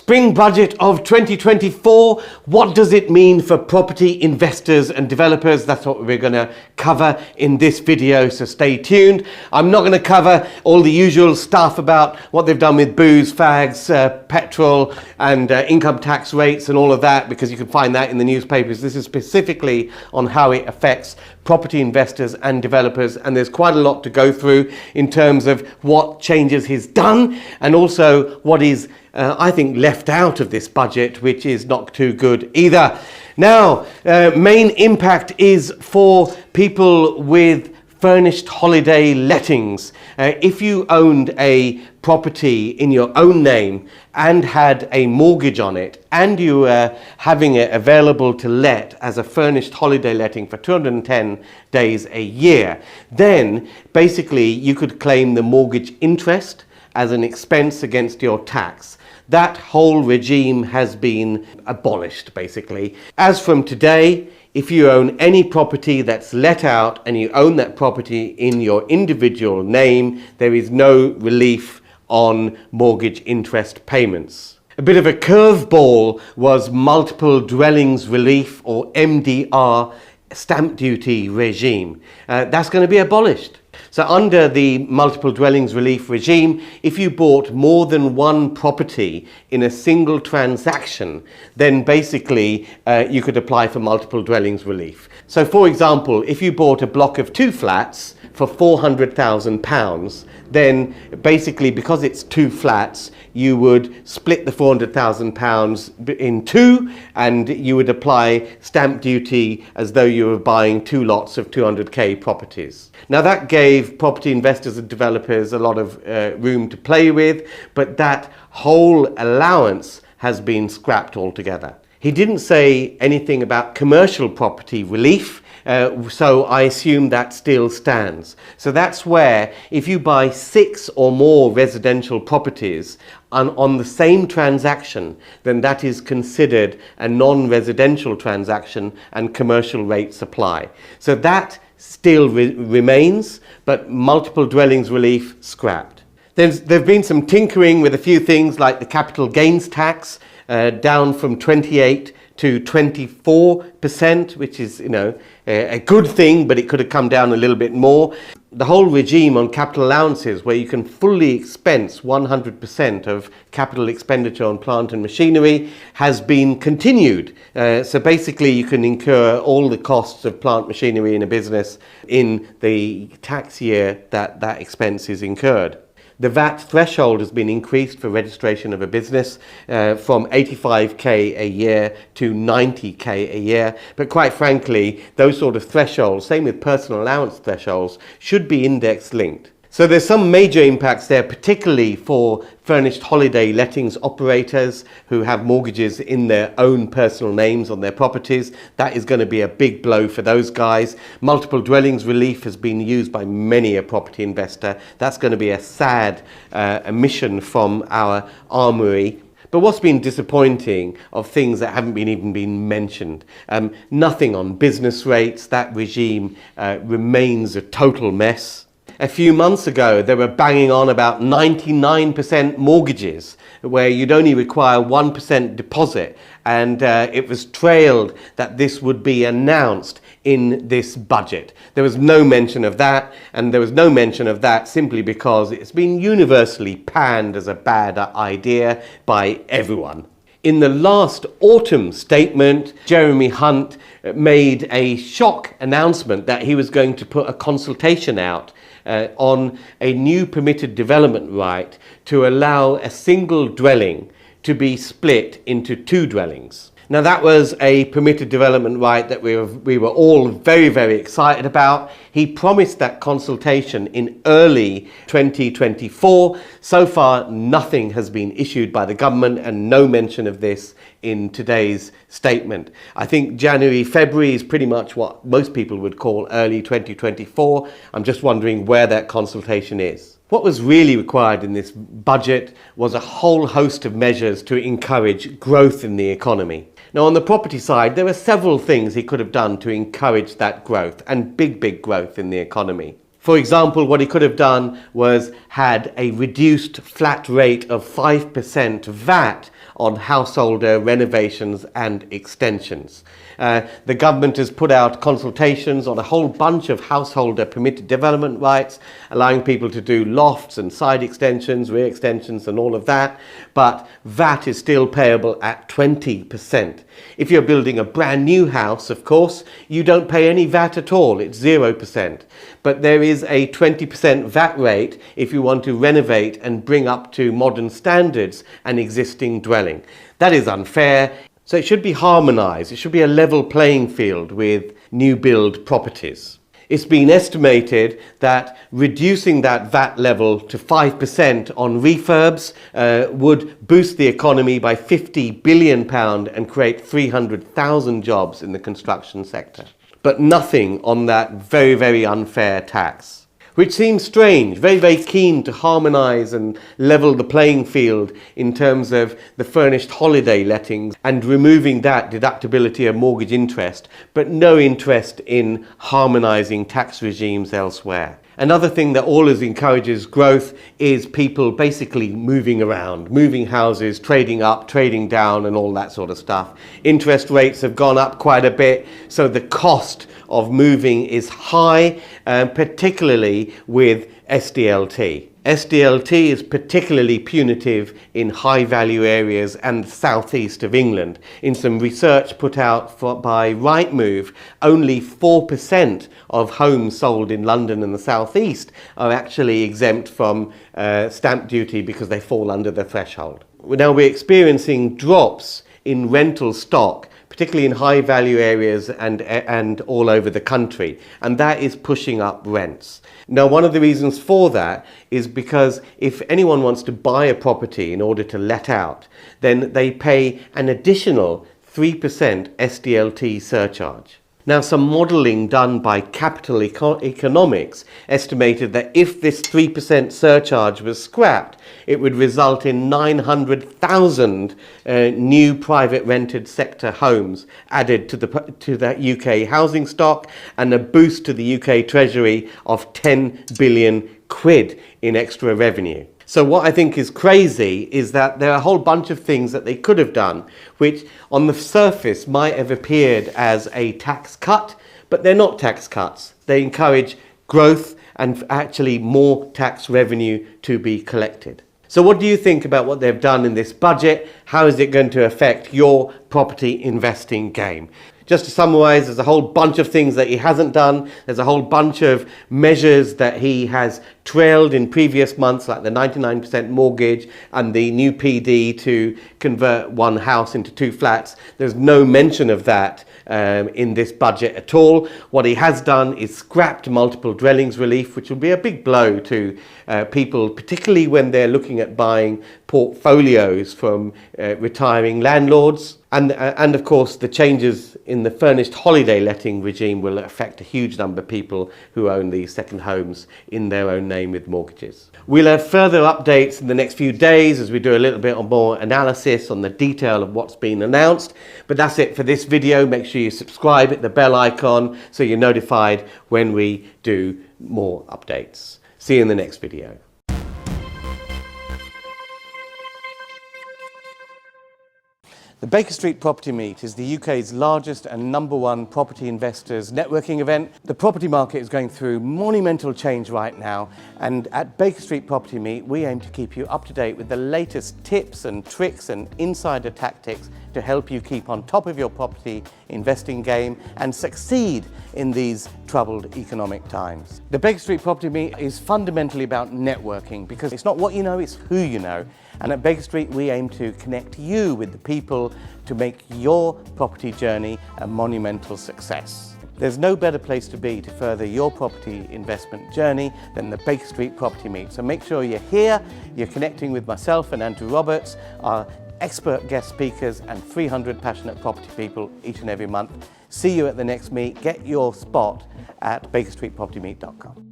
Spring budget of 2024, what does it mean for property investors and developers? That's what we're going to cover in this video, so stay tuned. I'm not going to cover all the usual stuff about what they've done with booze, fags, petrol and income tax rates and all of that, because you can find that in the newspapers. This is specifically on how it affects property investors and developers, and there's quite a lot to go through in terms of what changes he's done and also what is I think left out of this budget, which is not too good either. Now, main impact is for people with furnished holiday lettings. If you owned a property in your own name and had a mortgage on it, and you were having it available to let as a furnished holiday letting for 210 days a year, then basically you could claim the mortgage interest as an expense against your tax. That whole regime has been abolished, basically. As from today, if you own any property that's let out and you own that property in your individual name, there is no relief on mortgage interest payments. A bit of a curveball was multiple dwellings relief, or MDR, stamp duty regime. That's going to be abolished. So under the multiple dwellings relief regime, if you bought more than one property in a single transaction, then basically you could apply for multiple dwellings relief. So for example, if you bought a block of 2 flats for £400,000, then basically because it's 2 flats, you would split the £400,000 in 2 and you would apply stamp duty as though you were buying 2 lots of 200k properties. Now that gave property investors and developers a lot of room to play with, but that whole allowance has been scrapped altogether. He didn't say anything about commercial property relief, so I assume that still stands. So that's where if you buy 6 or more residential properties on the same transaction, then that is considered a non-residential transaction and commercial rates apply. So that still remains, but multiple dwellings relief scrapped. There's been some tinkering with a few things like the capital gains tax, down from 28 to 24%, which is, a good thing, but it could have come down a little bit more. The whole regime on capital allowances, where you can fully expense 100% of capital expenditure on plant and machinery, has been continued. So basically you can incur all the costs of plant machinery in a business in the tax year that that expense is incurred. The VAT threshold has been increased for registration of a business from 85k a year to 90k a year. But quite frankly, those sort of thresholds, same with personal allowance thresholds, should be index linked. So there's some major impacts there, particularly for furnished holiday lettings operators who have mortgages in their own personal names on their properties. That is going to be a big blow for those guys. Multiple dwellings relief has been used by many a property investor. That's going to be a sad omission from our armoury. But what's been disappointing of things that haven't even been mentioned, nothing on business rates. That regime remains a total mess. A few months ago, they were banging on about 99% mortgages, where you'd only require 1% deposit, and it was trailed that this would be announced in this budget. There was no mention of that, and there was no mention of that simply because it's been universally panned as a bad idea by everyone. In the last autumn statement, Jeremy Hunt made a shock announcement that he was going to put a consultation out on a new permitted development right to allow a single dwelling to be split into 2 dwellings. Now that was a permitted development right that we were all very, very excited about. He promised that consultation in early 2024. So far, nothing has been issued by the government and no mention of this in today's statement. I think January, February is pretty much what most people would call early 2024. I'm just wondering where that consultation is. What was really required in this budget was a whole host of measures to encourage growth in the economy. Now, on the property side, there are several things he could have done to encourage that growth, and big growth in the economy. For example, what he could have done was had a reduced flat rate of 5% VAT on householder renovations and extensions. The government has put out consultations on a whole bunch of householder permitted development rights, allowing people to do lofts and side extensions, rear extensions and all of that, but VAT is still payable at 20%. If you're building a brand new house, of course, you don't pay any VAT at all, it's 0%. But there is a 20% VAT rate if you want to renovate and bring up to modern standards an existing dwelling. That is unfair. So it should be harmonised, it should be a level playing field with new build properties. It's been estimated that reducing that VAT level to 5% on refurbs would boost the economy by £50 billion and create 300,000 jobs in the construction sector. But nothing on that very, very unfair tax, which seems strange, very, very keen to harmonise and level the playing field in terms of the furnished holiday lettings and removing that deductibility of mortgage interest, but no interest in harmonising tax regimes elsewhere. Another thing that always encourages growth is people basically moving around, moving houses, trading up, trading down and all that sort of stuff. Interest rates have gone up quite a bit, so the cost of moving is high, particularly with SDLT. SDLT is particularly punitive in high value areas and the southeast of England. In some research put out by Rightmove, only 4% of homes sold in London and the southeast are actually exempt from stamp duty because they fall under the threshold. Now we're experiencing drops in rental stock, particularly in high value areas and all over the country, and that is pushing up rents. Now, one of the reasons for that is because if anyone wants to buy a property in order to let out, then they pay an additional 3% SDLT surcharge. Now, some modelling done by Capital Economics estimated that if this 3% surcharge was scrapped, it would result in 900,000 new private rented sector homes added to the UK housing stock and a boost to the UK Treasury of 10 billion quid in extra revenue. So what I think is crazy is that there are a whole bunch of things that they could have done, which on the surface might have appeared as a tax cut, but they're not tax cuts. They encourage growth and actually more tax revenue to be collected. So what do you think about what they've done in this budget? How is it going to affect your property investing game? Just to summarise, there's a whole bunch of things that he hasn't done. There's a whole bunch of measures that he has trailed in previous months, like the 99% mortgage and the new PD to convert one house into 2 flats. There's no mention of that in this budget at all. What he has done is scrapped multiple dwellings relief, which will be a big blow to people, particularly when they're looking at buying portfolios from retiring landlords. And of course, the changes in the furnished holiday letting regime will affect a huge number of people who own these second homes in their own name with mortgages. We'll have further updates in the next few days as we do a little bit more analysis on the detail of what's been announced. But that's it for this video. Make sure you subscribe, hit the bell icon so you're notified when we do more updates. See you in the next video. The Baker Street Property Meet is the UK's largest and #1 property investors networking event. The property market is going through monumental change right now, and at Baker Street Property Meet we aim to keep you up to date with the latest tips and tricks and insider tactics to help you keep on top of your property investing game and succeed in these troubled economic times. The Baker Street Property Meet is fundamentally about networking, because it's not what you know, it's who you know. And at Baker Street we aim to connect you with the people to make your property journey a monumental success. There's no better place to be to further your property investment journey than the Baker Street Property Meet. So make sure you're here, you're connecting with myself and Andrew Roberts, our expert guest speakers and 300 passionate property people each and every month. See you at the next meet. Get your spot at bakerstreetpropertymeet.com.